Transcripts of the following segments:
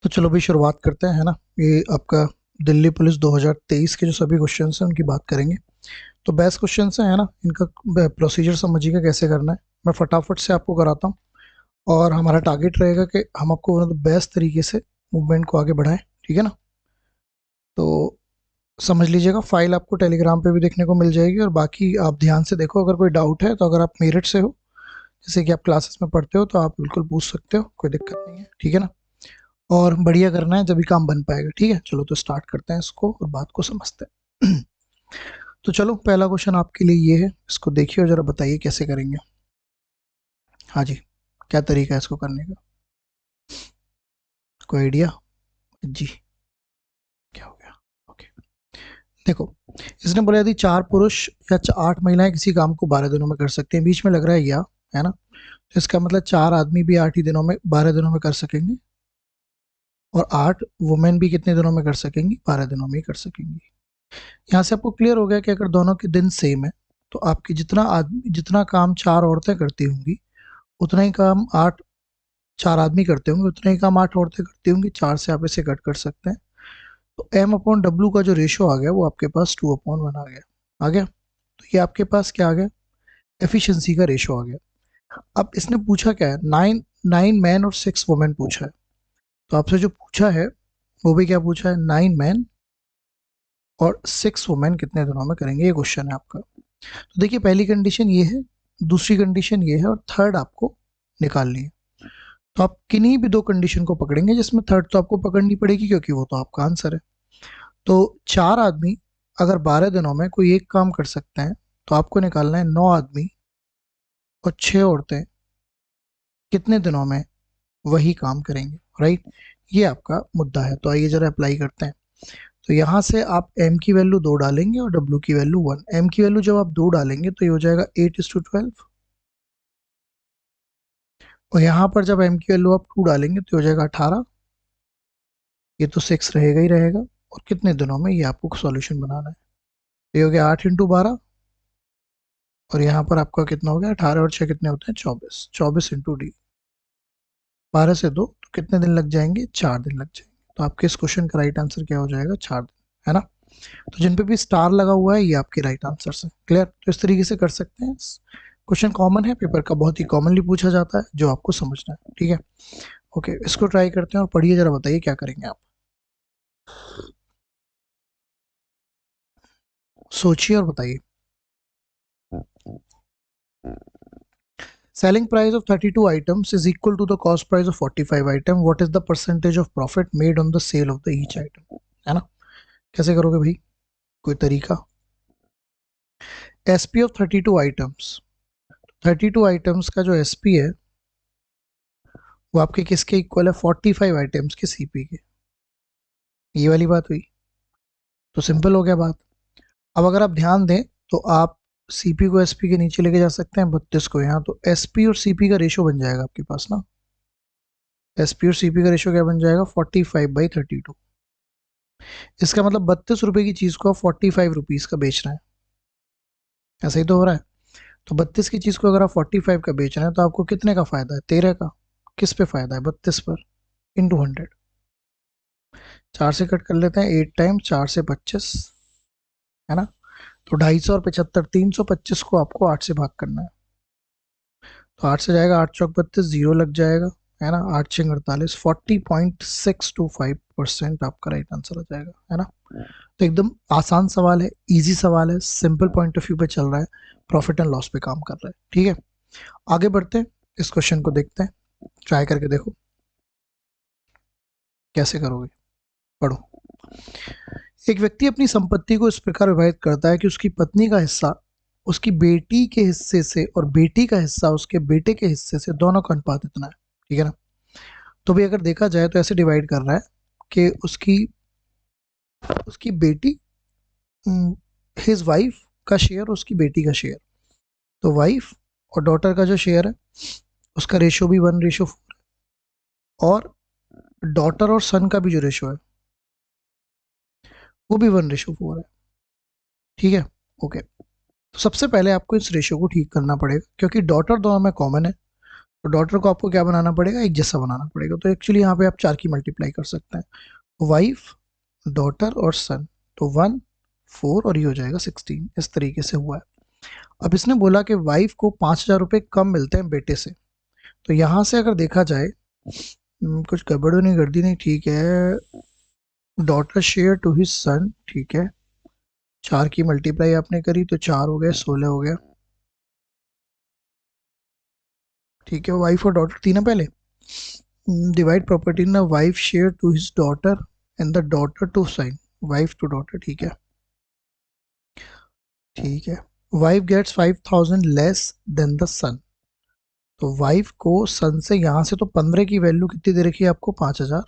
तो चलो भाई शुरुआत करते हैं, है ना। ये आपका दिल्ली पुलिस 2023 के जो सभी क्वेश्चन हैं उनकी बात करेंगे। तो बेस्ट क्वेश्चन है ना, इनका प्रोसीजर समझिएगा कैसे करना है। मैं फटाफट से आपको कराता हूँ और हमारा टारगेट रहेगा कि हम आपको वन ऑफ द बेस्ट तरीके से मूवमेंट को आगे बढ़ाएं, ठीक है ना। तो समझ लीजिएगा, फाइल आपको टेलीग्राम पे भी देखने को मिल जाएगी और बाकी आप ध्यान से देखो। अगर कोई डाउट है तो अगर आप मेरिट से हो, जैसे कि आप क्लासेस में पढ़ते हो, तो आप बिल्कुल पूछ सकते हो, कोई दिक्कत नहीं है, ठीक है ना। और बढ़िया करना है, जब भी काम बन पाएगा, ठीक है। चलो तो स्टार्ट करते हैं इसको और बात को समझते हैं। तो चलो पहला क्वेश्चन आपके लिए ये है, इसको देखिए और जरा बताइए कैसे करेंगे। हाँ जी, क्या तरीका है इसको करने का, कोई आइडिया जी? क्या हो गया? ओके, देखो, इसने बोला यदि 4 पुरुष या 8 महिलाएं किसी काम को 12 दिनों में कर सकते हैं, बीच में लग रहा है या, है ना। तो इसका मतलब 4 आदमी भी 8 ही दिनों में 12 दिनों में कर सकेंगे और 8 वुमेन भी कितने दिनों में कर सकेंगी? 12 दिनों में ही कर सकेंगी। यहाँ से आपको क्लियर हो गया कि अगर दोनों के दिन सेम है तो आपकी जितना काम 4 औरतें करती होंगी उतना ही काम 4 आदमी करते होंगे, उतना ही काम 8 औरतें करती होंगी। 4 से आप इसे कट कर सकते हैं। तो एम अपॉन डब्ल्यू का जो रेशो आ गया वो आपके पास 2/1 आ गया। तो ये आपके पास क्या आ गया? एफिशिएंसी का रेशो आ गया। अब इसने पूछा क्या है? 9 मैन और 6 वुमेन पूछा है। तो आपसे जो पूछा है वो भी क्या पूछा है? 9 मैन और 6 वुमेन कितने दिनों में करेंगे, ये क्वेश्चन है आपका। तो देखिए, पहली कंडीशन ये है, दूसरी कंडीशन ये है और थर्ड आपको निकालनी है। तो आप किन्हीं भी 2 कंडीशन को पकड़ेंगे, जिसमें थर्ड तो आपको पकड़नी पड़ेगी क्योंकि वो तो आपका आंसर है। तो 4 आदमी अगर 12 दिनों में कोई एक काम कर सकते हैं तो आपको निकालना है 9 आदमी और 6 औरतें कितने दिनों में वही काम करेंगे, राइट। ये आपका मुद्दा है। तो आइए जरा अप्लाई करते हैं। तो यहाँ से आप m की वैल्यू 2 डालेंगे और w की वैल्यू 1। m की वैल्यू जब आप 2 डालेंगे तो ये हो जाएगा 8:12 और यहाँ पर जब m की वैल्यू आप 2 डालेंगे तो हो जाएगा 18। ये तो 6 रहेगा ही रहेगा। और कितने दिनों में, ये आपको सॉल्यूशन बनाना है। ये हो गया 8 × 12 और यहाँ पर आपका कितना हो गया? 18 और 6 कितने होते हैं? 24। 24 इंटू डी, 12 से 2 तो कितने दिन लग जाएंगे? 4 दिन लग जाएंगे। तो आपके इस क्वेश्चन का राइट आंसर क्या हो जाएगा? 4 दिन, है ना। तो जिन पे भी स्टार लगा हुआ है ये आपके राइट आंसर है। क्लियर? तो इस तरीके से कर सकते हैं। क्वेश्चन कॉमन है, पेपर का बहुत ही कॉमनली पूछा जाता है, जो आपको समझना है, ठीक है। ओके, इसको ट्राई करते हैं और पढ़िए जरा, बताइए क्या करेंगे आप। सोचिए और बताइए। Selling price of 32 items is equal to the cost price of 45 item. What is the percentage of profit made on the sale of the each item? है ना। कैसे करोगे भाई, कोई तरीका? SP of 32 items, 32 आइटम्स का जो SP है वो आपके किसके इक्वल है? 45 आइटम्स के CP के। ये वाली बात हुई। तो सिंपल हो गया बात। अब अगर आप ध्यान दें तो आप CP को SP के नीचे लेके जा सकते हैं, 32 को यहाँ। तो SP और CP का रेशो बन जाएगा आपके पास ना। SP और CP का रेशो क्या बन जाएगा? 45/32। इसका मतलब 32 रुपए की चीज को आप 45 रुपीज का बेच रहे हैं। ऐसा ही तो हो रहा है। तो 32 की चीज को अगर आप 45 का बेच रहे हैं तो आपको कितने का फायदा है? 13 का। किस पे फायदा है? 32 पर, इंटू 100। 4 से कट कर लेते हैं, 8 टाइम 4 से 25, है ना। तो 250 और 75, 325 को आपको 8 से भाग करना है। तो 8 से जाएगा, 8 चौक 32, जीरो लग जाएगा, है ना। 8 6 48, 40.625% आपका राइट आंसर आ जाएगा, है ना। तो एकदम आसान सवाल है, इजी सवाल है, सिंपल पॉइंट ऑफ व्यू पे चल रहा है, प्रॉफिट एंड लॉस पे काम कर रहा है, ठीक है। आगे बढ़ते हैं, इस क्वेश्चन को देखते हैं, ट्राई करके देखो कैसे करोगे। पढ़ो। एक व्यक्ति अपनी संपत्ति को इस प्रकार विभाजित करता है कि उसकी पत्नी का हिस्सा उसकी बेटी के हिस्से से और बेटी का हिस्सा उसके बेटे के हिस्से से, दोनों का अनुपात इतना है, ठीक है ना। तो भी अगर देखा जाए तो ऐसे डिवाइड कर रहा है कि उसकी उसकी बेटी, हिज वाइफ का शेयर, उसकी बेटी का शेयर। तो वाइफ और डॉटर का जो शेयर है उसका रेशो भी 1:4 और डॉटर और सन का भी जो रेशो है वो भी 1:4 है, ठीक है। ओके, तो सबसे पहले आपको इस रेशो को ठीक करना पड़ेगा क्योंकि डॉटर दोनों में कॉमन है। तो डॉटर को आपको क्या बनाना पड़ेगा, एक जैसा बनाना पड़ेगा। तो एक्चुअली यहाँ पे आप 4 की मल्टीप्लाई कर सकते हैं, वाइफ, डॉटर और सन। तो 1, 4 और ये हो जाएगा 16। इस तरीके से हुआ है। अब इसने बोला कि वाइफ को 5,000 रुपये कम मिलते हैं बेटे से। तो यहाँ से अगर देखा जाए, कुछ गड़बड़ नहीं कर दी, नहीं ठीक है। Daughter share to his son, ठीक है। 4 की मल्टीप्लाई आपने करी तो 4 हो गए, 16 हो गया, ठीक है। वाइफ और डॉटर थी ना पहले, डिवाइड प्रॉपर्टी ना, wife share to his daughter and the daughter to sign, wife to daughter, ठीक है, ठीक है। Wife gets 5,000 less than the son. तो वाइफ को सन से यहाँ से तो 15 की वैल्यू कितनी दे रखी है आपको, 5,000।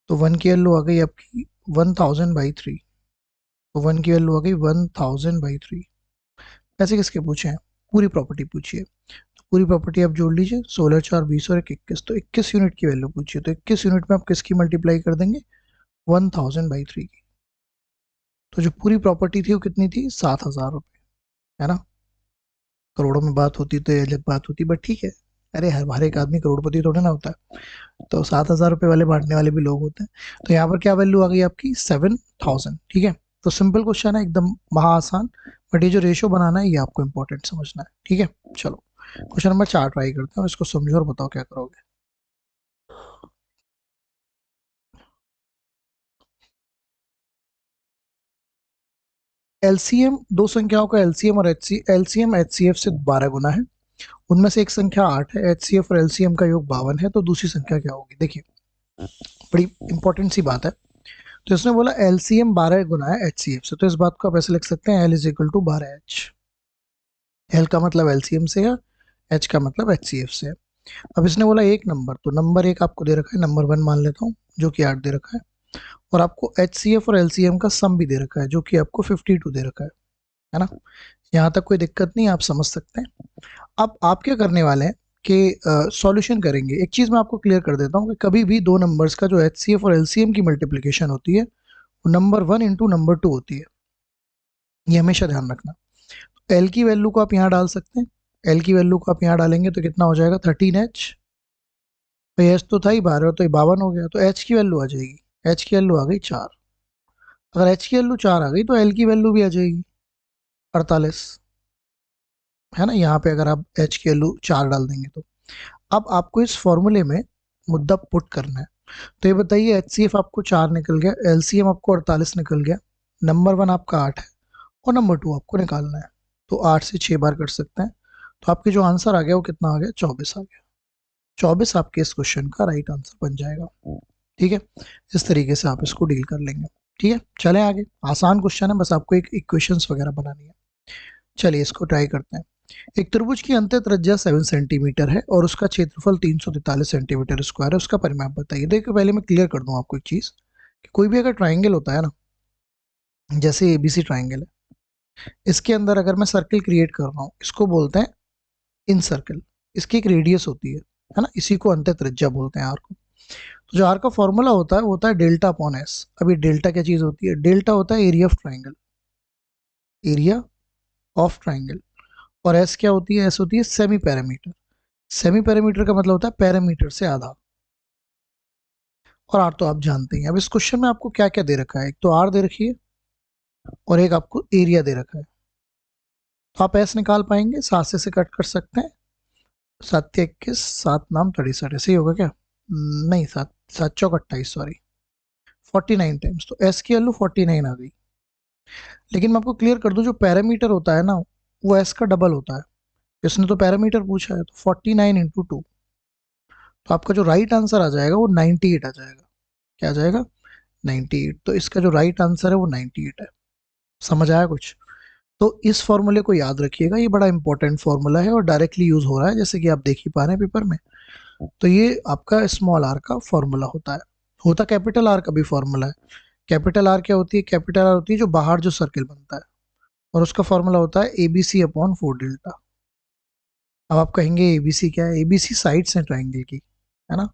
तो 1 की वैल्यू आ गई आपकी 1,000/3। तो 1 की वैल्यू आ गई 1,000/3। पैसे किसके पूछे हैं, पूरी प्रॉपर्टी पूछिए। पूरी प्रॉपर्टी आप जोड़ लीजिए, 16, 4, 20 और 21, तो 21 यूनिट की वैल्यू पूछिए। तो 21 यूनिट में आप किसकी मल्टीप्लाई कर देंगे, 1,000/3 की। तो जो पूरी प्रॉपर्टी थी वो कितनी थी, 7,000 रुपये, है ना। करोड़ों में बात होती तो ये अलग बात होती, बट ठीक है। अरे हर एक आदमी करोड़पति थोड़ा ना होता है, तो 7,000 रुपये वाले बांटने वाले भी लोग होते हैं। तो यहाँ पर क्या वैल्यू आ गई आपकी, 7,000, ठीक है। तो सिंपल क्वेश्चन है, एकदम महा आसान, बट ये जो रेशियो बनाना है ये आपको इंपॉर्टेंट समझना है, ठीक है। चलो क्वेश्चन नंबर 4 ट्राई करते हैं, इसको समझो और बताओ क्या करोगे। एलसीएम, दो संख्याओं का एलसीएम और एलसीएम एचसीएफ से 12 गुना है। उनमें से एक संख्या 8 है, एचसीएफ और एलसीएम का योग 52 है, तो दूसरी संख्या क्या होगी। देखिए बड़ी इंपॉर्टेंट सी बात है। तो इसने बोला एलसीएम 12 गुना है एचसीएफ से, तो इस बात को आप ऐसे लिख सकते हैं, L is equal to 12H। L का मतलब एलसीएम से है, एच का मतलब एचसीएफ से है। अब इसने बोला एक नंबर, तो नंबर एक आपको दे रखा है, नंबर 1 मान लेता हूँ, जो कि 8 दे रखा है। और आपको एचसीएफ और एलसीएम का सम भी दे रखा है, जो कि आपको 52 दे रखा है ना। यहाँ तक कोई दिक्कत नहीं, आप समझ सकते हैं। अब आप क्या करने वाले हैं कि सॉल्यूशन करेंगे। एक चीज़ मैं आपको क्लियर कर देता हूँ कि कभी भी दो नंबर्स का जो एचसीएफ और एलसीएम की मल्टीप्लिकेशन होती है वो नंबर 1 इंटू नंबर 2 होती है, ये हमेशा ध्यान रखना। एल की वैल्यू को आप यहाँ डाल सकते हैं, एल की वैल्यू को आप यहाँ डालेंगे तो कितना हो जाएगा, 13H। तो एच तो था ही 12, तो ये 52 हो गया। तो एच की वैल्यू आ जाएगी, एच की वैल्यू आ गई 4। अगर एच की वैल्यू 4 आ गई तो एल की वैल्यू भी आ जाएगी 48, है ना। यहाँ पे अगर आप एच की वैल्यू 4 डाल देंगे तो अब आपको इस फॉर्मूले में मुद्दा पुट करना है। तो ये बताइए, एचसीएफ आपको 4 निकल गया, एलसीएम आपको 48 निकल गया, नंबर 1 आपका 8 है और नंबर 2 आपको निकालना है। तो 8 से 6 बार कर सकते हैं। तो आपके जो आंसर आ गया वो कितना आ गया, 24 आ गया। 24 आपके इस क्वेश्चन का राइट आंसर बन जाएगा, ठीक है। इस तरीके से आप इसको डील कर लेंगे, ठीक है। चलें आगे, आसान क्वेश्चन है, बस आपको एक इक्वेशंस वगैरह बनानी है। चलिए इसको ट्राई करते हैं। एक त्रिभुज की अंत्य त्रिज्या 7 सेंटीमीटर है और उसका क्षेत्रफल 343 सेंटीमीटर स्क्वायर है, उसका परिमाप बताइए। देखिए पहले मैं क्लियर कर दूं आपको एक चीज, कि कोई भी अगर ट्राइंगल होता है ना, जैसे एबीसी ट्राइंगल है, इसके अंदर अगर मैं सर्कल क्रिएट कर रहा हूँ, इसको बोलते हैं इन सर्कल। इसकी एक रेडियस होती है ना, इसी को अंत्य त्रिज्या बोलते हैं, आर को। तो जो आर का फॉर्मूला होता है वो होता है डेल्टा अपॉन एस। अभी डेल्टा क्या चीज होती है, डेल्टा होता है area of triangle, area of triangle. और एस क्या होती है, एस होती है सेमी पैरामीटर। सेमी पैरामीटर का मतलब होता है पैरामीटर से आधा। और आर तो आप जानते हैं। अब इस क्वेश्चन में आपको क्या क्या दे रखा है, एक तो आर दे रखी है और एक आपको एरिया दे रखा है। तो आप एस निकाल पाएंगे, 7 से कट कर सकते हैं, 7 × 21, 7×9 = 63, ऐसे ही होगा क्या, नहीं, 7 7 × 4 = 28, सॉरी, 49 टाइम्स। तो एस की वैल्यू 49 आ गई। लेकिन मैं आपको क्लियर कर दूं, जो पैरामीटर होता है ना वो एस का डबल होता है। इसने तो पैरामीटर पूछा है, तो 49 × 2, तो आपका जो राइट आंसर आ जाएगा वो 98 आ जाएगा। क्या आ जाएगा, 98। तो इसका जो राइट आंसर है वो 98 है। समझ आया कुछ। तो इस फॉर्मूले को याद रखिएगा, ये बड़ा इंपॉर्टेंट फॉर्मूला है और डायरेक्टली यूज हो रहा है, जैसे कि आप देख ही पा रहे हैं पेपर में। तो ये आपका स्मॉल आर का फॉर्मूला होता है। होता कैपिटल आर का भी फॉर्मूला है। कैपिटल आर क्या होती है, कैपिटल आर होती है जो बाहर जो सर्कल बनता है, और उसका फॉर्मूला होता है ABC अपॉन 4 डेल्टा। अब आप कहेंगे ABC क्या है, ABC साइड्स हैं ट्राइंगल की, है ना।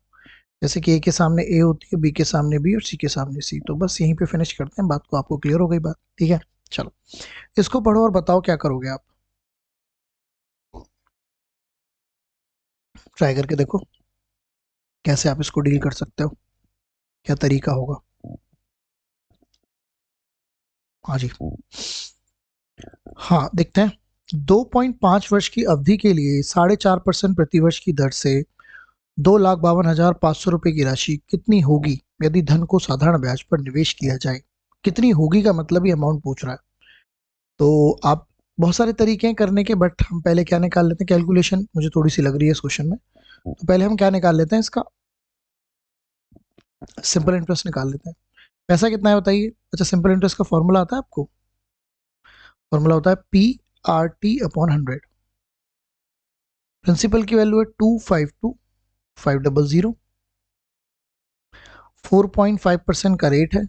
जैसे कि ए के सामने ए होती है, बी के सामने बी और सी के सामने सी। तो बस यहीं पे फिनिश करते हैं बात को, आपको क्लियर हो गई बात, ठीक है। चलो इसको पढ़ो और बताओ क्या करोगे आप। ट्राई करके देखो कैसे आप इसको डील कर सकते हो, क्या तरीका होगा। हाँ जी, हाँ देखते हैं। 2.5 वर्ष की अवधि के लिए 4.5% प्रतिवर्ष की दर से 2,52,500 रुपए की राशि कितनी होगी यदि धन को साधारण ब्याज पर निवेश किया जाए। कितनी होगी का मतलब ही अमाउंट पूछ रहा है। तो आप बहुत सारे तरीके हैं करने के, बट हम पहले क्या निकाल लेते हैं, कैलकुलेशन मुझे थोड़ी सी लग रही है इस क्वेश्चन में। तो पहले हम क्या निकाल लेते हैं, इसका सिंपल इंटरेस्ट निकाल लेते हैं। पैसा कितना है बताइए। अच्छा, सिंपल इंटरेस्ट का फॉर्मूला आता है आपको। फॉर्मूला होता है PRT/100। प्रिंसिपल की वैल्यू है 252,500। 4.5% का रेट है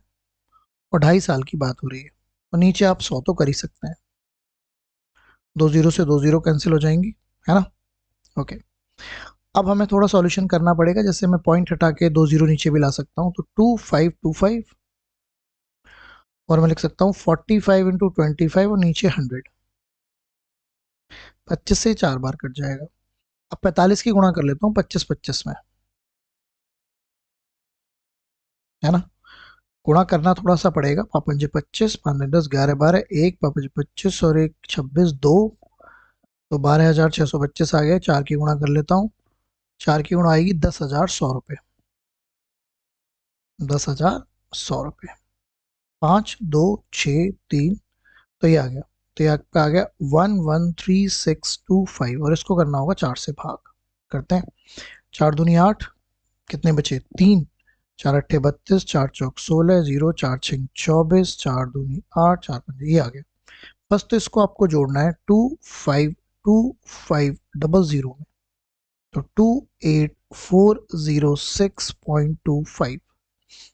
और 2.5 साल की बात हो रही है। और नीचे आप 100 तो कर ही सकते हैं, 2 जीरो से 2 जीरो कैंसिल हो जाएंगी, है ना। ओके, अब हमें थोड़ा सॉल्यूशन करना पड़ेगा। जैसे मैं पॉइंट हटा के 2 जीरो नीचे भी ला सकता हूँ, तो 2525, और मैं लिख सकता हूँ 45 × 25 और नीचे 100। 25 से 4 बार कट जाएगा। अब 45 की गुणा कर लेता हूँ 25 में, है ना। गुणा करना थोड़ा सा पड़ेगा। 5×5 = 25, 5×10 = 11, 12, 1 5×25 और 1 26, 2, तो 12,625 आ गया। 4 की गुणा कर लेता हूँ, 4 की गुणा आएगी 10,100 रुपये। 10,100 रुपये, 5, 2, 6, 3, तो ये आ गया। तो ये आपका आ गया 113625, और इसको करना होगा 4 से भाग। करते हैं। 4 दूनी 8, कितने बचे 3, 4 अट्ठे 32, 4 चौक 16, 0, 4 6 24, 4 दूनी 8, 4 5, ये आ गया। बस तो इसको आपको जोड़ना है 252,500 में, तो 28,406.25।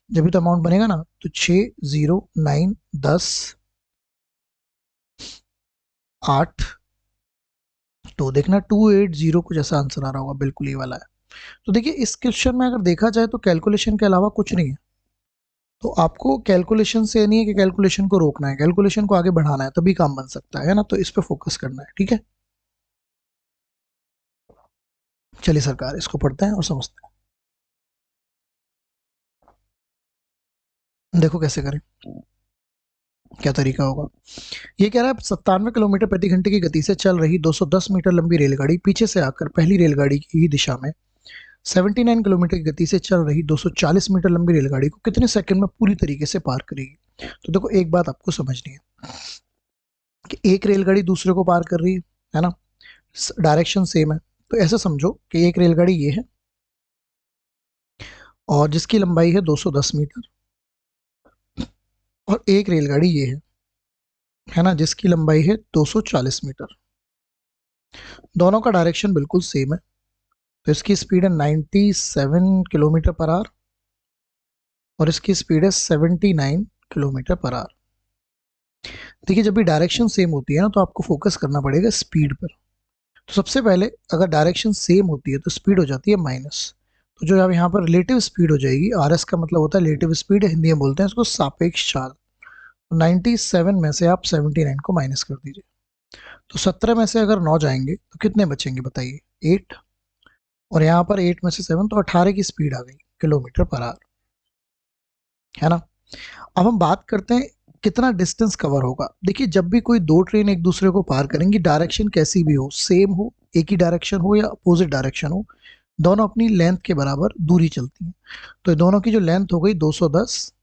जब भी तो अमाउंट बनेगा ना, तो 60910 8, तो देखना 280 कुछ ऐसा आंसर आ रहा होगा, बिल्कुल ये वाला है। तो देखिए इस क्वेश्चन में अगर देखा जाए तो कैलकुलेशन के अलावा कुछ नहीं है। तो आपको कैलकुलेशन से नहीं है कि कैलकुलेशन को रोकना है, कैलकुलेशन को आगे बढ़ाना है, तभी काम बन सकता है ना। तो इस पे फोकस करना है, ठीक है। चलिए सरकार, इसको पढ़ते हैं और समझते हैं। देखो कैसे करें, क्या तरीका होगा। ये कह रहा है 97 किलोमीटर प्रति घंटे की गति से चल रही 210 मीटर लंबी रेलगाड़ी पीछे से आकर पहली रेलगाड़ी की ही दिशा में 79 किलोमीटर की गति से चल रही 240 मीटर लंबी रेलगाड़ी को कितने सेकंड में पूरी तरीके से पार करेगी। तो देखो एक बात आपको समझनी है कि एक रेलगाड़ी दूसरे को पार कर रही है ना, डायरेक्शन सेम है। तो ऐसे समझो कि एक रेलगाड़ी ये है और जिसकी लंबाई है 210 मीटर, और एक रेलगाड़ी ये है ना, जिसकी लंबाई है 240 मीटर। दोनों का डायरेक्शन बिल्कुल सेम है। तो इसकी स्पीड है 97 किलोमीटर पर आवर और इसकी स्पीड है 79 किलोमीटर पर आवर। देखिए जब भी डायरेक्शन सेम होती है ना, तो आपको फोकस करना पड़ेगा स्पीड पर। तो सबसे पहले अगर डायरेक्शन सेम होती है तो स्पीड हो जाती है माइनस। तो जो अब यहाँ पर रिलेटिव स्पीड हो जाएगी, आर एस का मतलब होता है रिलेटिव स्पीड, हिंदी में बोलते हैं इसको सापेक्ष चाल। 97 में से आप 79 को माइनस कर दीजिए, तो 17 में से अगर 9 जाएंगे तो कितने बचेंगे बताइए, 8। और यहाँ पर 8 में से 7, तो 18 की स्पीड आ गई किलोमीटर पर आवर, है ना। अब हम बात करते हैं कितना डिस्टेंस कवर होगा। देखिए जब भी कोई दो ट्रेन एक दूसरे को पार करेंगी, डायरेक्शन कैसी भी हो, सेम हो, एक ही डायरेक्शन हो या अपोजिट डायरेक्शन हो, दोनों अपनी लेंथ के बराबर दूरी चलती हैं। तो दोनों की जो लेंथ हो गई 210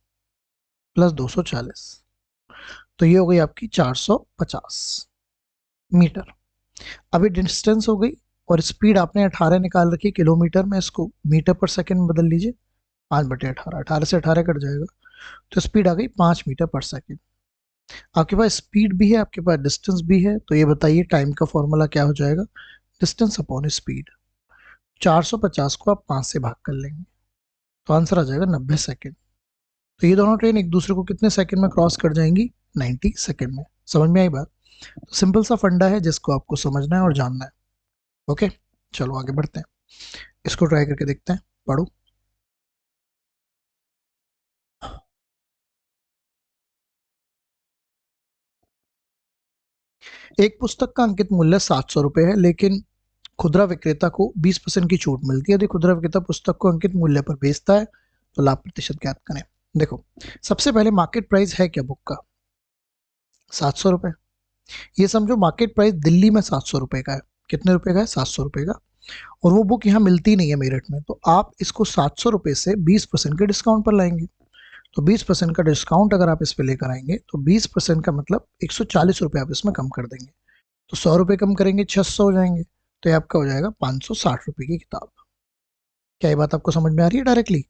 प्लस 240, तो ये हो गई आपकी 450 मीटर। अभी डिस्टेंस हो गई और स्पीड आपने 18 निकाल रखी किलोमीटर में, इसको मीटर पर सेकंड में बदल लीजिए। 5/18, 18 से 18 कट जाएगा, तो स्पीड आ गई 5 मीटर पर सेकंड। आपके पास स्पीड भी है, आपके पास डिस्टेंस भी है, तो ये बताइए टाइम का फॉर्मूला क्या हो जाएगा, डिस्टेंस अपॉन स्पीड। 450 को आप 5 से भाग कर लेंगे, तो आंसर आ जाएगा 90 सेकेंड। तो ये दोनों ट्रेन एक दूसरे को कितने सेकंड में क्रॉस कर जाएंगी, 90 सेकंड में। समझ में आई बात। तो सिंपल सा फंडा है जिसको आपको समझना है और जानना है। ओके, चलो आगे बढ़ते हैं, इसको ट्राई करके देखते हैं, पढ़ो। एक पुस्तक का अंकित मूल्य 700 रुपये है, लेकिन खुदरा विक्रेता को 20% की छूट मिलती है। यदि खुदरा विक्रेता पुस्तक को अंकित मूल्य पर बेचता है तो लाभ प्रतिशत ज्ञात करें। देखो, सबसे पहले मार्केट प्राइस है क्या बुक का? 700 रुपए। ये समझो मार्केट प्राइस दिल्ली में 700 रुपए का है। कितने रुपए का है? 700 रुपए का। और वो बुक यहाँ मिलती नहीं है मेरठ में, तो आप इसको 700 रुपए से 20% के डिस्काउंट पर लाएंगे। तो 20% का डिस्काउंट अगर आप इस पे लेकर आएंगे तो 20% का मतलब 140 रुपए आप इसमें कम कर देंगे। तो 100 रुपए कम करेंगे, 600 हो जाएंगे। तो ये आपका हो जाएगा 560 रुपए की किताब। क्या ये बात आपको समझ में आ रही है डायरेक्टली?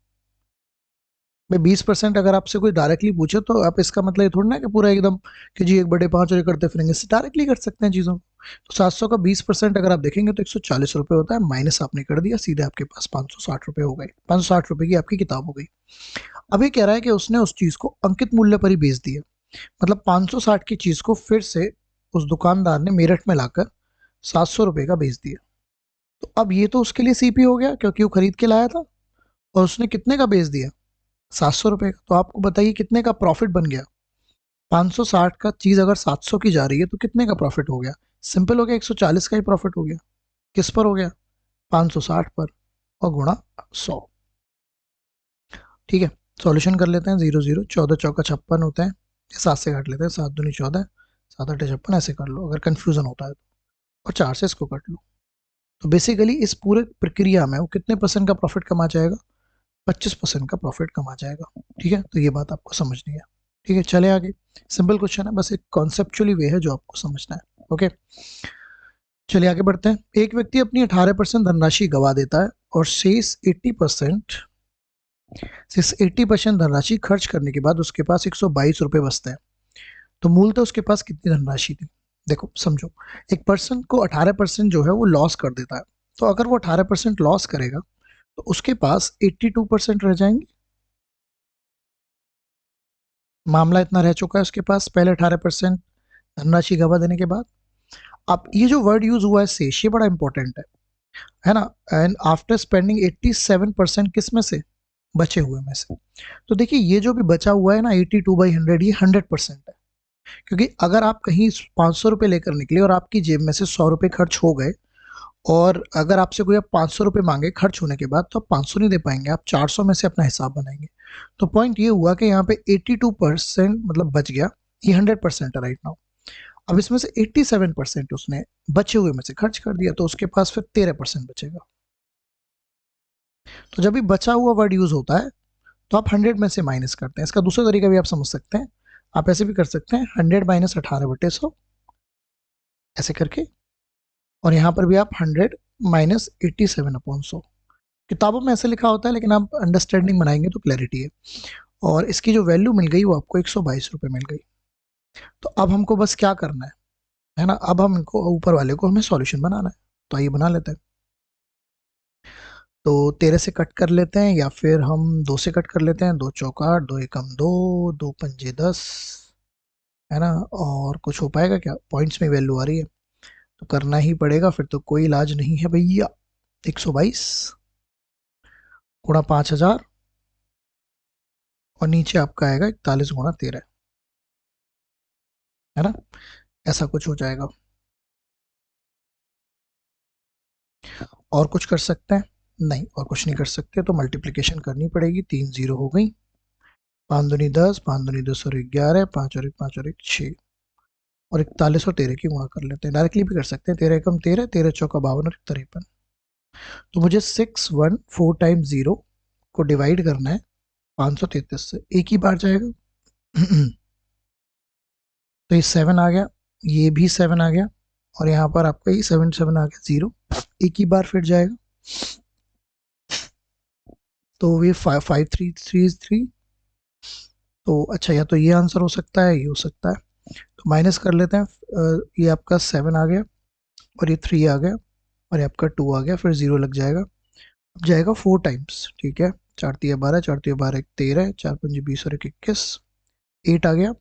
मैं 20% अगर आपसे कोई डायरेक्टली पूछे तो आप इसका मतलब ये थोड़ा ना कि पूरा एकदम कि जी 1/5 और ये करते फिरेंगे, डायरेक्टली कर सकते हैं चीज़ों को। तो 700 का 20% अगर आप देखेंगे तो 140 रुपये होता है, माइनस आपने कर दिया, सीधे आपके पास 560 रुपये हो गए। 560 रुपये की आपकी किताब हो गई। अभी कह रहा है कि उसने उस चीज़ को अंकित मूल्य पर ही बेच दिया, मतलब 560 की चीज़ को फिर से उस दुकानदार ने मेरठ में लाकर 700 रुपये का बेच दिया। तो अब ये तो उसके लिए सीपी हो गया क्योंकि वो खरीद के लाया था, और उसने कितने का बेच दिया? 700 रुपये का। तो आपको बताइए कितने का प्रॉफिट बन गया? 560 का चीज़ अगर 700 की जा रही है तो कितने का प्रॉफिट हो गया? सिंपल हो गया, 140 का ही प्रॉफिट हो गया। किस पर हो गया? 560 पर, और गुणा 100। ठीक है, सॉल्यूशन कर लेते हैं। 0 0 14 चौका 56 होते हैं, 7 से काट लेते हैं, 7 दूनी 14, 7 8 56, ऐसे कर लो अगर कंफ्यूजन होता है तो, और 4 से इसको कट लो। तो बेसिकली इस पूरे प्रक्रिया में वो कितने परसेंट का प्रॉफिट कमा जाएगा? 25% का प्रॉफिट कमा जाएगा। ठीक है, तो ये बात आपको समझनी है। ठीक है, चले आगे। सिंपल क्वेश्चन है, बस एक कॉन्सेप्चुअली वे है जो आपको समझना है। ओके, चलिए आगे बढ़ते हैं। एक व्यक्ति अपनी 18% धनराशि गवा देता है और शेष 80% धनराशि खर्च करने के बाद उसके पास 122 रुपये बचते हैं। तो मूलतः उसके पास कितनी धनराशि थी? देखो समझो, एक पर्सन को 18% जो है वो लॉस कर देता है, तो अगर वो 18% लॉस करेगा तो उसके पास 82% रह जाएंगे। मामला इतना रह चुका है उसके पास पहले 18% धनराशि गवा देने के बाद। अब ये जो वर्ड यूज हुआ है शेष, ये बड़ा इंपॉर्टेंट है ना। एंड आफ्टर स्पेंडिंग 87% किस में से? बचे हुए में से। तो देखिए ये जो भी बचा हुआ है ना 82/100, ये 100% है। क्योंकि अगर आप कहीं 500 रुपये लेकर निकले और आपकी जेब में से 100 रुपये खर्च हो गए, और अगर आपसे कोई अब 500 रुपये मांगे खर्च होने के बाद, तो आप 500 नहीं दे पाएंगे, आप 400 में से अपना हिसाब बनाएंगे। तो पॉइंट ये हुआ कि यहाँ पे 82% मतलब बच गया, ये 100% है राइट नाउ। अब इसमें से 87% उसने बचे हुए में से खर्च कर दिया, तो उसके पास फिर 13% बचेगा। तो जब भी बचा हुआ वर्ड यूज होता है तो आप 100 में से माइनस करते हैं। इसका दूसरा तरीका भी आप समझ सकते हैं, आप ऐसे भी कर सकते हैं 100 माइनस 18/100 ऐसे करके, और यहाँ पर भी आप 100 माइनस 87/100। किताबों में ऐसे लिखा होता है, लेकिन आप अंडरस्टैंडिंग बनाएंगे तो क्लैरिटी है। और इसकी जो वैल्यू मिल गई वो आपको 122 रुपये मिल गई। तो अब हमको बस क्या करना है ना, अब हम इनको ऊपर वाले को हमें सॉल्यूशन बनाना है। तो आइए बना लेते हैं। तो 13 से कट कर लेते हैं, या फिर हम 2 से कट कर लेते हैं। 2 चौका 8, 2 एकम 2, 2 पंजे 10, है ना। और कुछ हो पाएगा क्या? पॉइंट्स में वैल्यू आ रही है तो करना ही पड़ेगा, फिर तो कोई इलाज नहीं है भैया। 122 गुणा 5000, और नीचे आपका आएगा 41 गुणा 13, है ना। ऐसा कुछ हो जाएगा। और कुछ कर सकते हैं? नहीं, और कुछ नहीं कर सकते, तो मल्टीप्लिकेशन करनी पड़ेगी। 3 0 हो गई, 5 दूनी 10, 5 दूनी 10 और 11, 5 और 1 5 और 1 6, और 41 और 13 की गुणा कर लेते हैं। डायरेक्टली भी कर सकते हैं, 13 एकम 13, 13 चौका 52 और 53। तो मुझे 614 टाइम्स 0 को डिवाइड करना है 533 से, एक ही बार जाएगा। तो ये 7 आ गया, ये भी 7 आ गया, और यहाँ पर आपका ये 7 7 आ गया 0, एक ही बार फिर जाएगा। तो ये 5333। तो अच्छा, या तो ये आंसर हो सकता है, ये हो सकता है। तो माइनस कर लेते हैं। ये आपका 7 आ गया, और ये 3 आ गया, और ये आपका 2 आ गया, फिर 0 लग जाएगा। अब जाएगा 4 टाइम्स। ठीक है, 4 तिया 12, 4 तिया 12 13, 4 पंजे 20 और 1 21, 8 आ गया,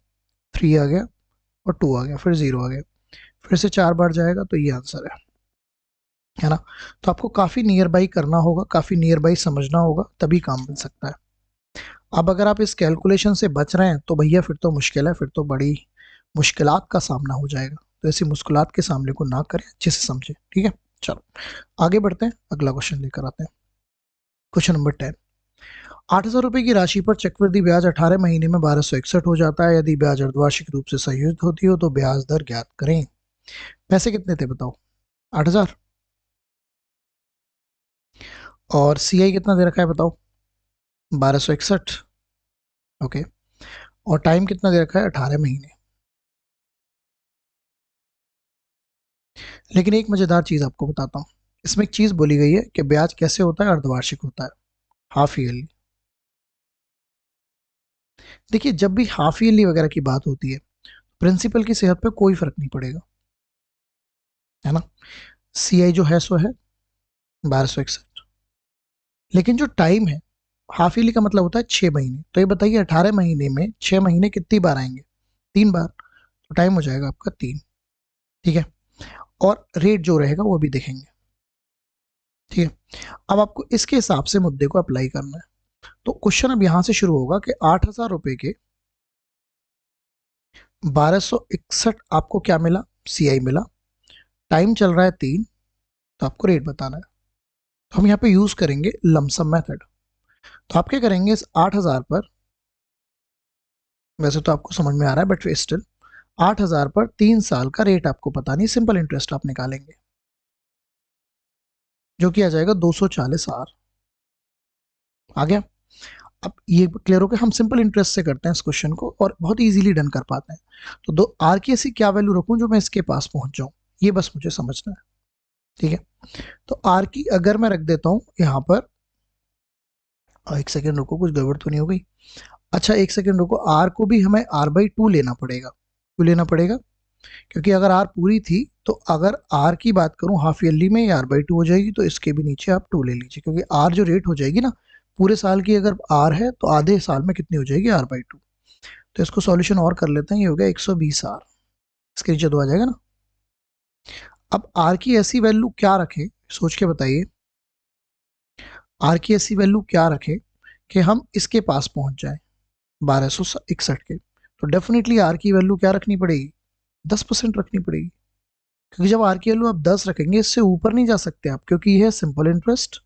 3 आ गया, और 2 आ गया, फिर 0 आ गया, फिर से 4 बार जाएगा। तो ये आंसर है ना। तो आपको काफ़ी नियर बाई करना होगा, काफ़ी नियर बाई समझना होगा, तभी काम बन सकता है। अब अगर आप इस कैलकुलेशन से बच रहे हैं तो भैया फिर तो मुश्किल है, फिर तो बड़ी मुश्किलात का सामना हो जाएगा। तो ऐसी मुश्किलात के सामने को ना करें, अच्छे से समझें। ठीक है, चलो आगे बढ़ते हैं, अगला क्वेश्चन लेकर आते हैं। क्वेश्चन नंबर 10, 8,000 रुपए की राशि पर चक्रवृद्धि ब्याज 18 महीने में 1261 हो जाता है। यदि ब्याज अर्धवार्षिक रूप से संयोजित होती हो तो ब्याज दर ज्ञात करें। पैसे कितने थे बताओ? 8,000। और सीआई कितना दे रखा है बताओ? 1261। ओके। और टाइम कितना दे रखा है? 18 महीने। लेकिन एक मजेदार चीज आपको बताता हूँ, इसमें एक चीज बोली गई है कि ब्याज कैसे होता है? अर्धवार्षिक होता है, हाफ ईयरली। देखिए जब भी हाफ ईयरली वगैरह की बात होती है, प्रिंसिपल की सेहत पे कोई फर्क नहीं पड़ेगा, है ना। सीआई जो है सो है 1261। लेकिन जो टाइम है, हाफ ईयरली का मतलब होता है 6 महीने। तो ये बताइए 18 महीने में 6 महीने कितनी बार आएंगे? 3 बार। तो टाइम हो जाएगा आपका 3। ठीक है। और रेट जो रहेगा वो भी देखेंगे। ठीक है। अब आपको इसके हिसाब से मुद्दे को अप्लाई करना है। तो क्वेश्चन अब यहां से शुरू होगा कि 8,000 रुपए के 1261 आपको क्या मिला? सीआई मिला। टाइम चल रहा है 3, तो आपको रेट बताना है। तो हम यहाँ पे यूज करेंगे लमसम मेथड। तो आप क्या करेंगे, इस 8,000 पर, वैसे तो आपको समझ में आ रहा है बट स्टिल, 8,000 पर 3 साल का रेट आपको पता नहीं, सिंपल इंटरेस्ट आप निकालेंगे, जो कि आ जाएगा 240 आर। आ गया? अब ये क्लियर हो गया, हम सिंपल इंटरेस्ट से करते हैं इस क्वेश्चन को और बहुत इजीली डन कर पाते हैं। तो दो आर की ऐसी क्या वैल्यू रखूं जो मैं इसके पास पहुंच जाऊं, ये बस मुझे समझना है। ठीक है। तो आर की अगर मैं रख देता हूं यहां पर, एक सेकेंड रुको, कुछ गड़बड़ तो नहीं हो गई? अच्छा एक सेकेंड रुको, आर को भी हमें r/2 लेना पड़ेगा। क्यों लेना पड़ेगा? क्योंकि अगर आर पूरी थी तो अगर आर की बात करूं हाफ ईयरली में, ये r/2 हो जाएगी, तो इसके भी नीचे आप 2 ले लीजिए, क्योंकि आर जो रेट हो जाएगी ना पूरे साल की, अगर आर है तो आधे साल में कितनी हो जाएगी? r/2। तो इसको सॉल्यूशन और कर लेते हैं, ये हो गया 120 आर, इसके नीचे 2 आ जाएगा ना। अब आर की ऐसी वैल्यू क्या रखें, सोच के बताइए। आर की ऐसी वैल्यू क्या रखें कि हम इसके पास पहुंच जाए 1261 के? तो डेफिनेटली आर की वैल्यू क्या रखनी पड़ेगी? 10% रखनी पड़ेगी। क्योंकि जब आर की वैल्यू आप 10 रखेंगे, इससे ऊपर नहीं जा सकते आप, क्योंकि यह है सिंपल इंटरेस्ट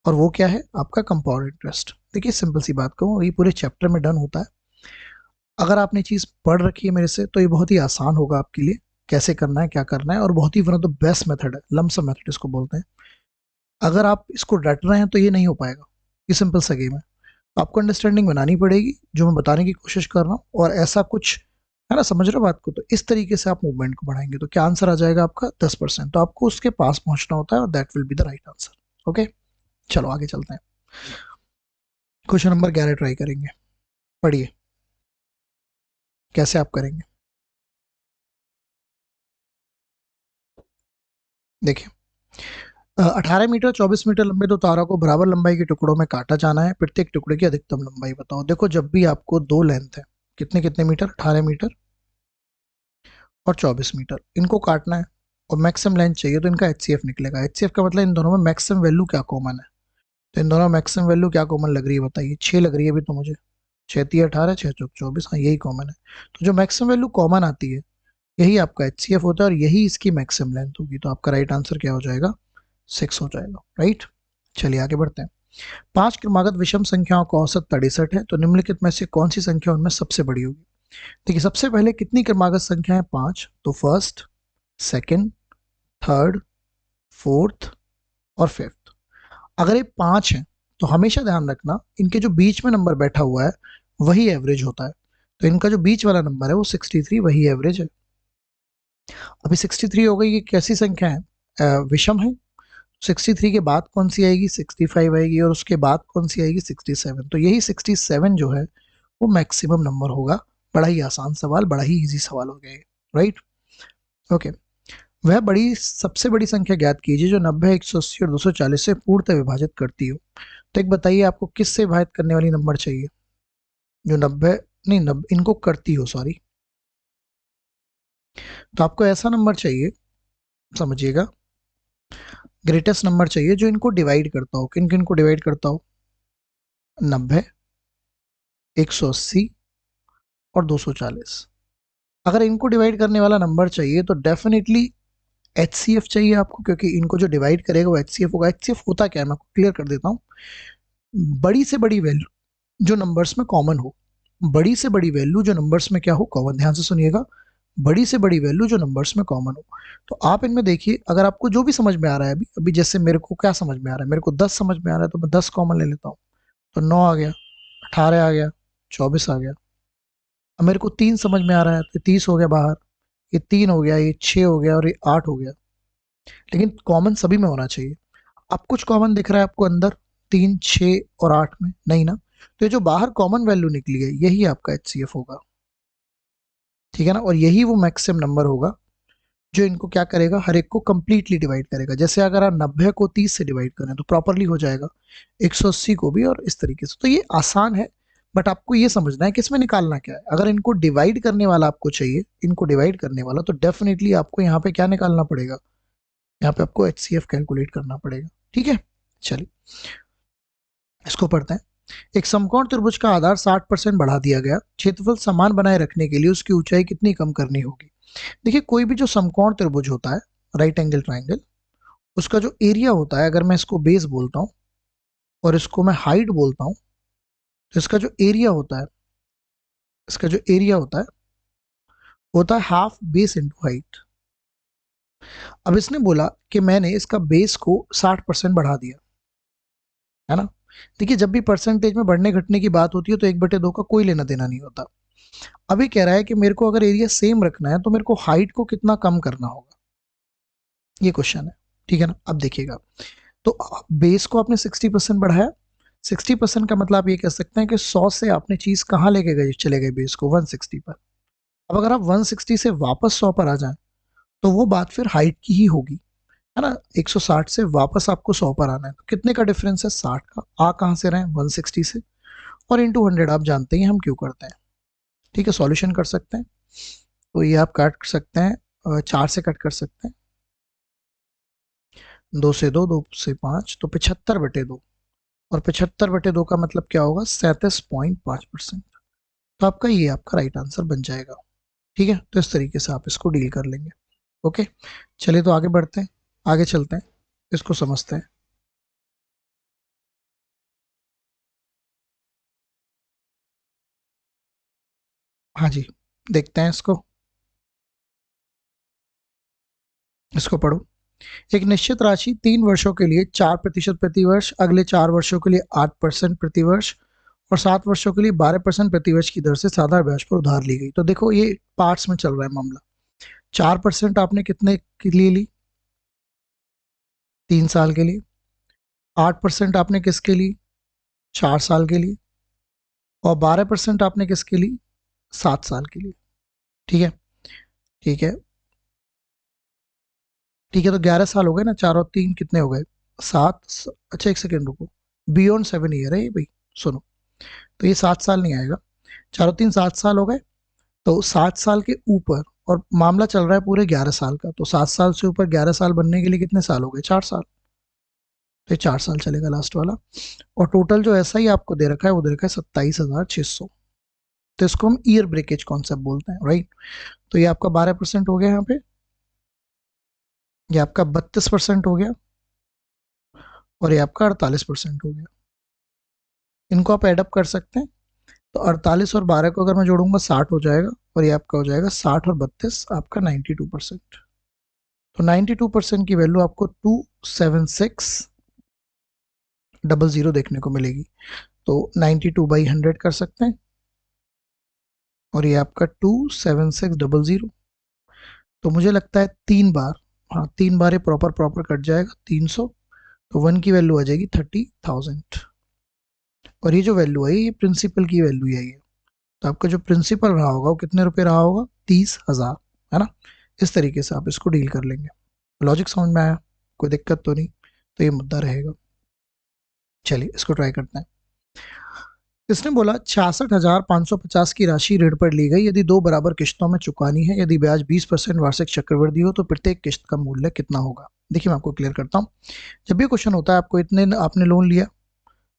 और वो क्या है आपका कंपाउंड इंटरेस्ट। देखिए सिंपल सी बात कहूँ, ये पूरे चैप्टर में डन होता है। अगर आपने चीज पढ़ रखी है मेरे से तो ये बहुत ही आसान होगा आपके लिए, कैसे करना है क्या करना है, और बहुत ही one of the best method है, लमसम मेथड इसको बोलते हैं। अगर आप इसको डट रहे हैं तो ये नहीं हो पाएगा, ये सिंपल सा गेम है। आपको अंडरस्टैंडिंग बनानी पड़ेगी जो मैं बताने की कोशिश कर रहा हूँ, और ऐसा कुछ है ना, समझ रहे हो बात को? तो इस तरीके से आप मूवमेंट को बढ़ाएंगे तो क्या आंसर आ जाएगा आपका? 10%। तो आपको उसके पास पहुंचना होता है और that will be the right answer. Okay, चलो आगे चलते हैं। क्वेश्चन नंबर 11 ट्राई करेंगे, पढ़िए कैसे आप करेंगे। देखिए 18 मीटर 24 मीटर लंबे दो तारों को बराबर लंबाई के टुकड़ों में काटा जाना है। प्रत्येक टुकड़े की अधिकतम लंबाई बताओ। देखो जब भी आपको दो लेंथ है, कितने कितने मीटर, 18 मीटर और 24 मीटर, इनको काटना है और मैक्सिमम लेंथ चाहिए, तो इनका एचसीएफ निकलेगा। एचसीएफ का मतलब इन दोनों में मैक्सिमम वैल्यू क्या कॉमन है। तो इन दोनों मैक्सिमम वैल्यू क्या कॉमन लग रही है बताइए? 6 लग रही है अभी तो मुझे, 6×3 = 18, 6×4 = 24, हाँ यही कॉमन है। तो जो मैक्सिमम वैल्यू कॉमन आती है यही आपका एचसीएफ होता है और यही इसकी मैक्सिमम लेंथ होगी। तो आपका राइट आंसर क्या हो जाएगा? 6 हो जाएगा। राइट, चलिए आगे बढ़ते हैं। 5 क्रमागत विषम संख्याओं का औसत 63 है, तो निम्नलिखित में से कौन सी संख्या उनमें सबसे बड़ी होगी? देखिए सबसे पहले कितनी क्रमागत संख्या है? 5। तो फर्स्ट, सेकंड, थर्ड, फोर्थ और फिफ्थ। अगर ये 5 है तो हमेशा ध्यान रखना इनके जो बीच में नंबर बैठा हुआ है वही एवरेज होता है। तो इनका जो बीच वाला नंबर है वो 63, वही एवरेज है। अभी 63 हो गई, ये कैसी संख्या है? विषम है। 63 के बाद कौन सी आएगी? 65 आएगी, और उसके बाद कौन सी आएगी? 67। तो यही 67 जो है वो मैक्सिमम नंबर होगा। बड़ा ही आसान सवाल, बड़ा ही इजी सवाल हो गया ये। Right, okay. वह बड़ी सबसे बड़ी संख्या ज्ञात कीजिए जो 90, 180 और 240 से पूर्णतः विभाजित करती हो। तो एक बताइए आपको किससे विभाजित करने वाली नंबर चाहिए? जो 90 नहीं, 90 इनको करती हो, सॉरी। तो आपको ऐसा नंबर चाहिए, समझिएगा, ग्रेटेस्ट नंबर चाहिए जो इनको डिवाइड करता हो। किन किन को डिवाइड करता हो? 90, 180 और 240। अगर इनको डिवाइड करने वाला नंबर चाहिए तो डेफिनेटली HCF चाहिए आपको, क्योंकि इनको जो डिवाइड करेगा वो HCF होगा। HCF होता क्या है मैं आपको क्लियर कर देता हूँ। बड़ी से बड़ी वैल्यू जो नंबर्स में कॉमन हो, बड़ी से बड़ी वैल्यू जो नंबर्स में क्या हो, कॉमन। ध्यान से सुनिएगा, बड़ी से बड़ी वैल्यू जो नंबर्स में कॉमन हो। तो आप इनमें देखिए, अगर आपको जो भी समझ में आ रहा है, अभी अभी जैसे मेरे को क्या समझ में आ रहा है, मेरे को 10 समझ में आ रहा है तो मैं 10 कॉमन ले लेता हूँ, तो 9 आ गया, 18 आ गया, 24 आ गया। अब मेरे को 3 समझ में आ रहा है तो 30 हो गया बाहर, ये 3 हो गया, ये 6 हो गया और ये 8 हो गया। लेकिन कॉमन सभी में होना चाहिए। अब कुछ कॉमन दिख रहा है आपको अंदर 3, 6 और 8 में? नहीं ना। तो ये जो बाहर कॉमन वैल्यू निकली है यही आपका HCF होगा, ठीक है ना। और यही वो मैक्सिमम नंबर होगा जो इनको क्या करेगा, हर एक को कंप्लीटली डिवाइड करेगा। जैसे अगर आप 90 को 30 से डिवाइड करें तो प्रॉपरली हो जाएगा, 180 को भी, और इस तरीके से। तो ये आसान है, बट आपको ये समझना है कि इसमें निकालना क्या है। अगर इनको डिवाइड करने वाला आपको चाहिए, इनको डिवाइड करने वाला, तो डेफिनेटली आपको यहाँ पे क्या निकालना पड़ेगा, यहाँ पे आपको HCF कैलकुलेट करना पड़ेगा, ठीक है। चलिए इसको पढ़ते हैं। एक समकोण त्रिभुज का आधार 60% बढ़ा दिया गया, क्षेत्रफल समान बनाए रखने के लिए उसकी ऊंचाई कितनी कम करनी होगी। देखिए कोई भी जो समकोण त्रिभुज होता है, राइट एंगल ट्राइंगल, उसका जो एरिया होता है, अगर मैं इसको बेस बोलता हूँ और इसको मैं हाइट बोलता हूँ, तो इसका जो एरिया होता है, इसका जो एरिया होता है हाफ बेस इंटू हाइट। अब इसने बोला कि मैंने इसका बेस को 60% बढ़ा दिया, है ना। देखिए जब भी परसेंटेज में बढ़ने घटने की बात होती है तो 1/2 का कोई लेना देना नहीं होता। अभी कह रहा है कि मेरे को अगर एरिया सेम रखना है तो मेरे को हाइट को कितना कम करना होगा, ये क्वेश्चन है, ठीक है ना। अब देखिएगा, तो बेस को आपने 60% बढ़ाया। 60% का मतलब आप ये कह सकते हैं कि 100 से आपने चीज कहाँ लेके गए, चले गए बेस को 160 पर। अब अगर आप 160 से वापस 100 पर आ जाएं तो वो बात फिर हाइट की ही होगी, है ना। 160 से वापस आपको 100 पर आना है, तो कितने का डिफरेंस है, 60 का। आ कहाँ से रहे हैं, 160 से, और इंटू 100 आप जानते हैं हम क्यों करते हैं, ठीक है। सॉल्यूशन कर सकते हैं, तो ये आप काट सकते हैं, 4 से कट कर सकते हैं, 2 से 2, 2 से 5, तो 75/2, और 75/2 का मतलब क्या होगा, 37.5%। तो आपका ये आपका राइट आंसर बन जाएगा, ठीक है। तो इस तरीके से आप इसको डील कर लेंगे, ओके। चलिए तो आगे बढ़ते हैं, आगे चलते हैं, इसको समझते हैं। हाँ जी, देखते हैं इसको, इसको पढ़ो। एक निश्चित राशि 3 वर्षों के लिए 4% प्रति वर्ष, अगले 4 वर्षों के लिए 8% प्रति वर्ष और 7 वर्षों के लिए 12% प्रति वर्ष की दर से साधारण ब्याज पर उधार ली गई। तो देखो ये पार्ट्स में चल रहा है मामला। 4% आपने कितने के लिए ली, 3 साल के लिए। 8% आपने किसके लिए, 4 साल के लिए। और 12% आपने किसके लिए, 7 साल के लिए, ठीक है। ठीक है, ठीक है, तो 11 साल हो गए ना, 4 और 3 कितने हो गए, 7। अच्छा एक सेकेंड रुको, बियॉन्ड 7 ईयर है ये भाई, सुनो। तो ये 7 साल नहीं आएगा, 4 और 3 7 साल हो गए। तो 7 साल के ऊपर, और मामला चल रहा है पूरे 11 साल का, तो 7 साल से ऊपर 11 साल बनने के लिए कितने साल हो गए, 4 साल। तो ये 4 साल चलेगा लास्ट वाला। और टोटल जो ऐसा ही आपको दे रखा है वो दे रखा है 27,600। तो इसको हम ईयर ब्रेकेज कॉन्सेप्ट बोलते हैं, राइट। तो ये आपका 12% हो गया यहाँ पे, ये आपका 32% हो गया, और ये आपका 48% हो गया। इनको आप एडअप कर सकते हैं, तो 48 और 12 को अगर मैं जोड़ूंगा 60 हो जाएगा, और ये आपका हो जाएगा 60 और 32 आपका 92%। तो 92% की वैल्यू आपको 276,000 देखने को मिलेगी। तो 92/100 कर सकते हैं, और ये आपका 276,000। तो मुझे लगता है 3 बार, हाँ 3 बार ये प्रॉपर प्रॉपर कट जाएगा, 300। तो 1 की वैल्यू आ जाएगी 30,000, और ये जो वैल्यू है ये प्रिंसिपल की वैल्यू है ये। तो आपका जो प्रिंसिपल रहा होगा वो कितने रुपए रहा होगा, 30,000, है ना। इस तरीके से आप इसको डील कर लेंगे। लॉजिक समझ में आया, कोई दिक्कत तो नहीं, तो ये मुद्दा रहेगा। चलिए इसको ट्राई करते हैं। इसने बोला 66,550 की राशि ऋण पर ली गई, यदि 2 बराबर किश्तों में चुकानी है, यदि ब्याज 20% वार्षिक चक्रवृद्धि हो तो प्रत्येक किश्त का मूल्य कितना होगा। देखिए मैं आपको क्लियर करता हूँ। जब भी क्वेश्चन होता है, आपको इतने आपने लोन लिया,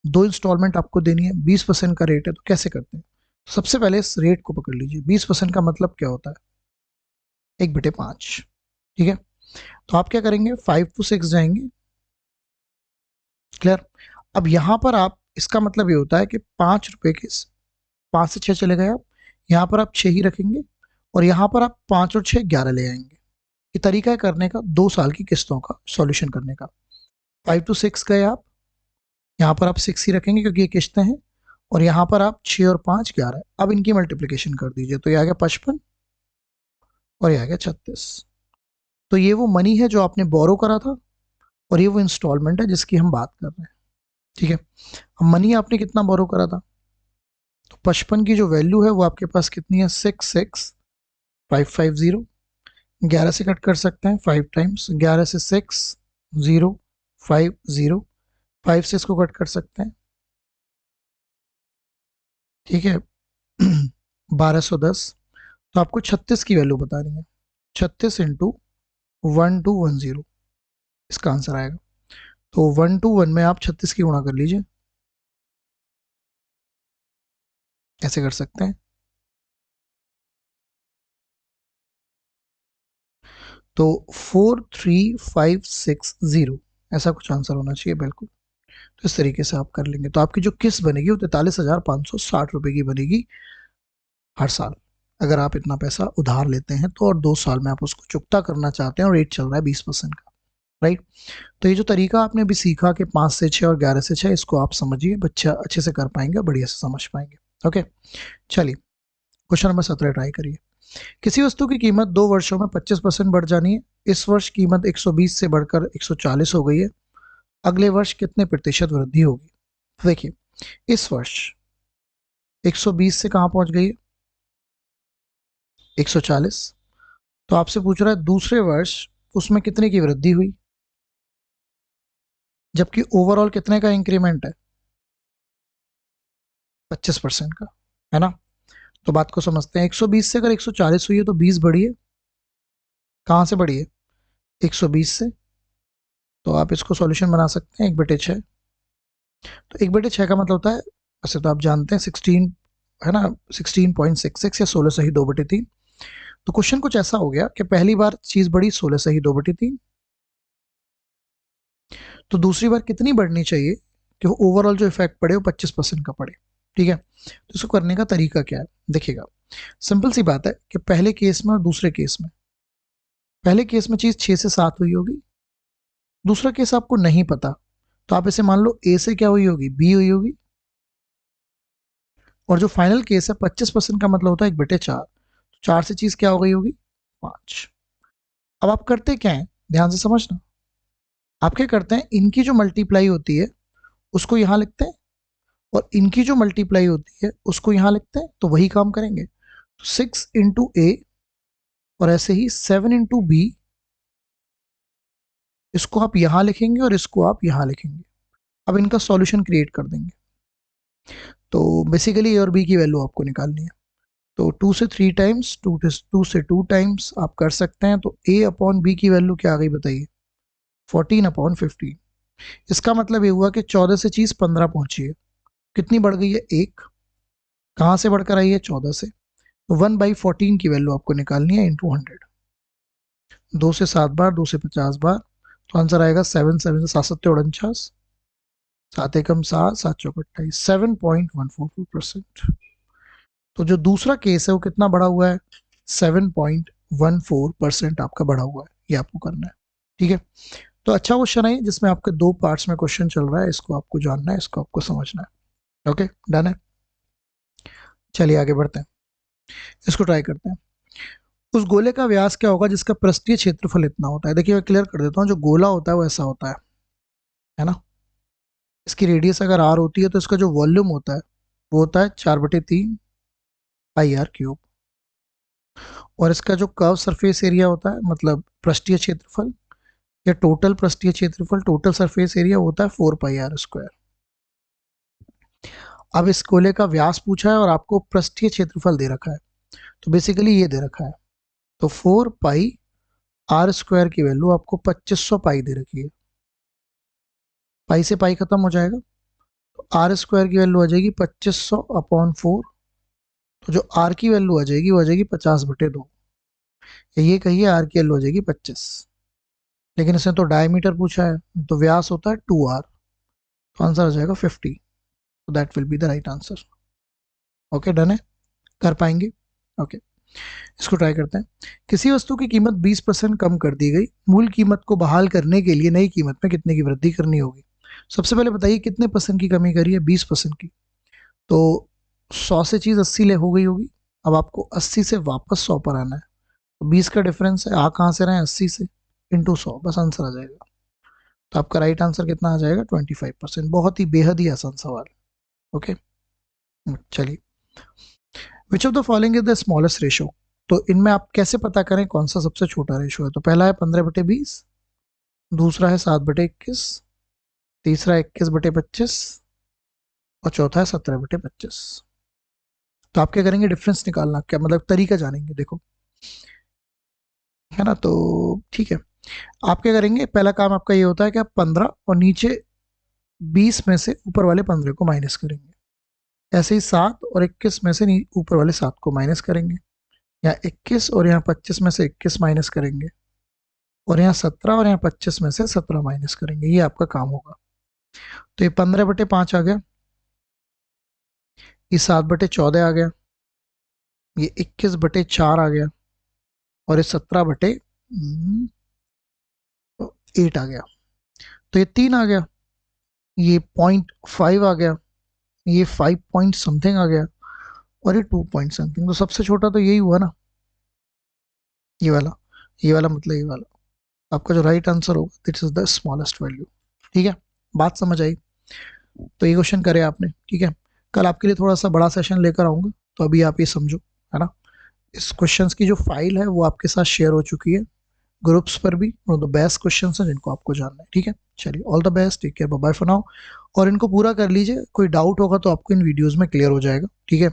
2 इंस्टॉलमेंट आपको देनी है, 20% का रेट है, तो कैसे करते हैं। सबसे पहले इस रेट को पकड़ लीजिए, 20% का मतलब क्या होता है, 1/5, ठीक है। तो आप क्या करेंगे, 5 to 6 जाएंगे, क्लियर। अब यहाँ पर आप, इसका मतलब ये होता है कि 5 रुपए के 5 से 6 चले गए आप, यहाँ पर आप 6 ही रखेंगे और यहाँ पर आप 5 और 6 11 ले आएंगे। ये तरीका है करने का 2 साल की किस्तों का सॉल्यूशन करने का। 5 to 6 गए आप, यहाँ पर आप 6 ही रखेंगे क्योंकि ये किस्तें हैं, और यहाँ पर आप 6 और 5 11। अब इनकी मल्टीप्लिकेशन कर दीजिए, तो ये आ गया 55 और ये आ गया 36। तो ये वो मनी है जो आपने बोरो करा था और ये वो इंस्टॉलमेंट है जिसकी हम बात कर रहे हैं, ठीक है। अब मनी आपने कितना बोरो करा था, तो 55 की जो वैल्यू है वो आपके पास कितनी है, 66550। 11 से कट कर सकते हैं 5 टाइम्स, 11 से 6050, 5 से इसको कट कर सकते हैं, ठीक है। 1210। तो आपको 36 की वैल्यू बतानी है, 36 इंटू 1210 इसका आंसर आएगा। तो 121 में आप 36 की गुणा कर लीजिए, ऐसे कर सकते हैं। तो 43560 ऐसा कुछ आंसर होना चाहिए बिल्कुल। तो इस तरीके से आप कर लेंगे, तो आपकी जो किस्त बनेगी वो 43,560 की बनेगी हर साल, अगर आप इतना पैसा उधार लेते हैं तो, और 2 साल में आप उसको चुकता करना चाहते हैं और रेट चल रहा है 20% का, राइट। तो ये जो तरीका आपने अभी सीखा कि 5 से 6 और 11 से 6, इसको आप समझिए, बच्चा अच्छे से कर पाएंगे, बढ़िया से समझ पाएंगे। ओके, चलिए क्वेश्चन नंबर 17 ट्राई करिए। किसी वस्तु की कीमत 2 वर्षों में 25% बढ़ जानी है। इस वर्ष कीमत 120 से बढ़कर 140 हो गई है, अगले वर्ष कितने प्रतिशत वृद्धि होगी। तो देखिए, इस वर्ष 120 से कहां पहुंच गई है, 140। तो आपसे पूछ रहा है दूसरे वर्ष उसमें कितने की वृद्धि हुई, जबकि ओवरऑल कितने का इंक्रीमेंट है, 25% का, है ना। तो बात को समझते हैं, 120 से अगर 140 हुई है तो 20 बढ़ी है, कहां से बढ़ी है, 120 से। तो आप इसको सॉल्यूशन बना सकते हैं 1/6। तो 1/6 का मतलब होता है, वैसे तो आप जानते हैं 16, है ना, 16.66 या 16 सही 2/3। तो क्वेश्चन कुछ ऐसा हो गया कि पहली बार चीज बढ़ी 16 सही 2/3, तो दूसरी बार कितनी बढ़नी चाहिए कि वो ओवरऑल जो इफेक्ट पड़े वो 25% का पड़े, ठीक है। तो इसको करने का तरीका क्या है, देखिएगा, सिंपल सी बात है कि पहले केस में और दूसरे केस में, पहले केस में चीज 6 से 7 हुई होगी, दूसरा केस आपको नहीं पता, तो आप इसे मान लो ए से क्या हुई होगी, बी हुई होगी, और जो फाइनल केस है 25% का मतलब होता है 1/4, 4 से चीज क्या हो गई होगी, 5। अब आप करते क्या है, ध्यान से समझना, आप क्या करते हैं, इनकी जो मल्टीप्लाई होती है उसको यहां लिखते हैं, और इनकी जो मल्टीप्लाई होती है उसको यहां लिखते हैं, तो वही काम करेंगे। तो 6 इंटू ए, और ऐसे ही 7 इंटू बी, इसको आप यहां लिखेंगे और इसको आप यहां लिखेंगे। अब इनका सॉल्यूशन क्रिएट कर देंगे। तो बेसिकली ए और बी की वैल्यू आपको निकालनी है। तो 2 से 3 टाइम्स, 2 से 2 टाइम्स आप कर सकते हैं। तो ए अपॉन बी की वैल्यू क्या आ गई बताइए, 14/15। इसका मतलब ये हुआ कि 14 से चीज 15 पहुंची है, कितनी बढ़ गई है, 1। कहां से बढ़कर आई है, 14 से। तो 1/14 की वैल्यू आपको निकालनी है इंटू 100। 2 से 7 बार, 2 से 50 बार, तो आंसर आएगा 7 7 से 7 7 49, 7 एकम 7, 7 चौक 28, 7.144%। तो जो दूसरा केस है वो कितना बढ़ा हुआ है, 7.14% आपका बढ़ा हुआ है, ये आपको करना है, ठीक है। तो अच्छा क्वेश्चन है जिसमें आपके 2 पार्ट्स में क्वेश्चन चल रहा है, इसको आपको जानना है, इसको आपको समझना है। ओके, डन है। चलिए आगे बढ़ते हैं, इसको ट्राई करते हैं। उस गोले का व्यास क्या होगा जिसका पृष्ठीय क्षेत्रफल इतना होता है। देखिए मैं क्लियर कर देता हूँ, जो गोला होता है वो ऐसा होता है ना। इसकी रेडियस अगर आर होती है तो इसका जो वॉल्यूम होता है वो होता है 4/3 पाई आर क्यूब, और इसका जो कर्व सरफेस एरिया होता है, मतलब पृष्ठीय क्षेत्रफल या टोटल पृष्ठीय क्षेत्रफल, टोटल सरफेस एरिया होता है 4 पाई आर स्क्वायर। अब इस गोले का व्यास पूछा है और आपको पृष्ठीय क्षेत्रफल दे रखा है, तो बेसिकली ये दे रखा है। तो 4 पाई आर स्क्वायर की वैल्यू आपको 2500 पाई दे रखी है, पाई से पाई खत्म हो जाएगा, तो आर स्क्वायर की वैल्यू आ जाएगी 2500/4। तो जो आर की वैल्यू आ जाएगी वो आ जाएगी 50/2, या ये कहिए आर की वैल्यू आ जाएगी 25। लेकिन इसने तो डायमीटर पूछा है, तो व्यास होता है 2r, तो आंसर आ जाएगा 50, तो that will be the right answer. Okay, done है, कर पाएंगे? ओके, इसको ट्राई करते हैं। किसी वस्तु की कीमत 20% कम कर दी गई, मूल कीमत को बहाल करने के लिए नई कीमत में कितने की वृद्धि करनी होगी? सबसे पहले बताइए कितने परसेंट की कमी करी है? 20% की। तो 100 से चीज़ 80 ले हो गई होगी, अब आपको 80 से वापस 100 पर आना है, तो 20 का डिफरेंस है, आ कहाँ से रहे हैं? 80 से, इंटू 100, बस आंसर आ जाएगा। तो आपका राइट आंसर कितना आ जाएगा? 25%। बहुत ही बेहद ही आसान सवाल। ओके, चलिए, which of the following is the smallest ratio? तो इनमें आप कैसे पता करें कौन सा सबसे छोटा रेशो है? तो पहला है 15/20, दूसरा है 7/21, तीसरा 21/25 और चौथा है 17/25। तो आप क्या करेंगे? डिफरेंस निकालना, क्या मतलब तरीका जानेंगे, देखो, है ना? तो ठीक है, आप क्या करेंगे? पहला काम आपका ये होता है कि आप 15 और नीचे 20 में से ऊपर वाले 15 को माइनस करेंगे। ऐसे ही 7 और 21 में से ऊपर वाले 7 को माइनस करेंगे, या 21 और यहाँ 25 में से 21 माइनस करेंगे, और यहाँ 17 और यहाँ 25 में से 17 माइनस करेंगे। ये आपका काम होगा। तो ये 15/5 आ गया, ये 7/14 आ गया, ये 21/4 आ गया, और ये 17/8 आ गया। तो ये 3 आ गया, ये 0.5 आ गया, ये 5 पॉइंट समथिंग आ गया, और ये 2 पॉइंट समथिंग। तो सबसे छोटा तो यही हुआ ना, ये वाला, ये वाला मतलब ये वाला। आपका जो राइट आंसर होगा, this is the smallest value. ठीक है, बात समझ आई? तो ये क्वेश्चन करे आपने, ठीक है। कल आपके लिए थोड़ा सा बड़ा सेशन लेकर आऊँगा, तो अभी आप ये समझो, है ना। इस क्वेश्चंस की जो फाइल है वो आपके साथ शेयर हो चुकी है ग्रुप्स पर भी, और द बेस्ट क्वेश्चंस हैं जिनको आपको जानना है, ठीक है। चलिए, all the best, take care, bye bye for now. और इनको पूरा कर लीजिए, कोई डाउट होगा तो आपको इन वीडियोस में क्लियर हो जाएगा, ठीक है।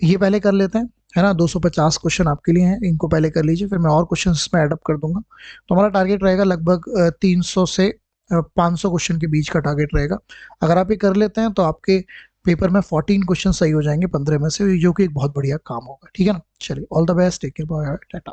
ये पहले कर लेते हैं, है ना। 250 क्वेश्चन आपके लिए हैं, इनको पहले कर लीजिए, फिर मैं और क्वेश्चन इसमें एडअप कर दूंगा। तो हमारा टारगेट रहेगा लगभग 300 से 500 क्वेश्चन के बीच का टारगेट रहेगा। अगर आप ये कर लेते हैं तो आपके पेपर में 14 क्वेश्चन सही हो जाएंगे 15 में से, जो कि एक बहुत बढ़िया काम होगा, ठीक है ना। चलिए, all the best, take care, bye, Tata.